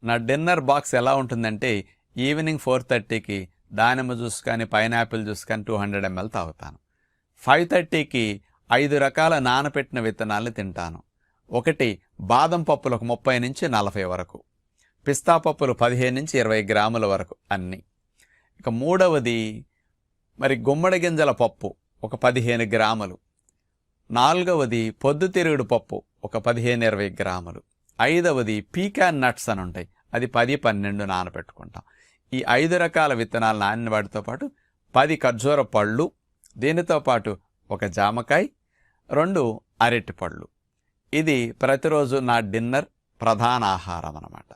నా dinner box ఎలా ఉంటుందంటే ఈవినింగ్ 4:30కి దానిమ్మ జ్యూస్ కానీ పైనాపిల్ జ్యూస్ కానీ 200 ml తాగుతాను. 5:30కి 5 రకాల నానపెట్టిన విత్తనాలను తింటాను. ఒకటి బాదం పప్పులు ఒక 30 నుంచి 40 వరకు, పిస్తా పప్పులు 15 నుంచి 20 గ్రాముల వరకు అన్నీ. ఇక మూడవది గుమ్మడి గింజల పప్పు ఒక 15 గ్రాములు. నాలుగవది పొద్దుతిరుగుడు పప్పు ఒక 15-20 గ్రాములు. ఐదవది పీకాన్ నట్స్ అని ఉంటాయి, అది 10-12 నానబెట్టుకుంటాం. ఈ 5 రకాల విత్తనాలు నానిన వాటితో పాటు 10 ఖర్జూర పళ్ళు, దీనితో పాటు ఒక జామకాయ, 2 అరటి పళ్ళు. ఇది ప్రతిరోజు నా డిన్నర్ ప్రధాన ఆహారం అన్నమాట.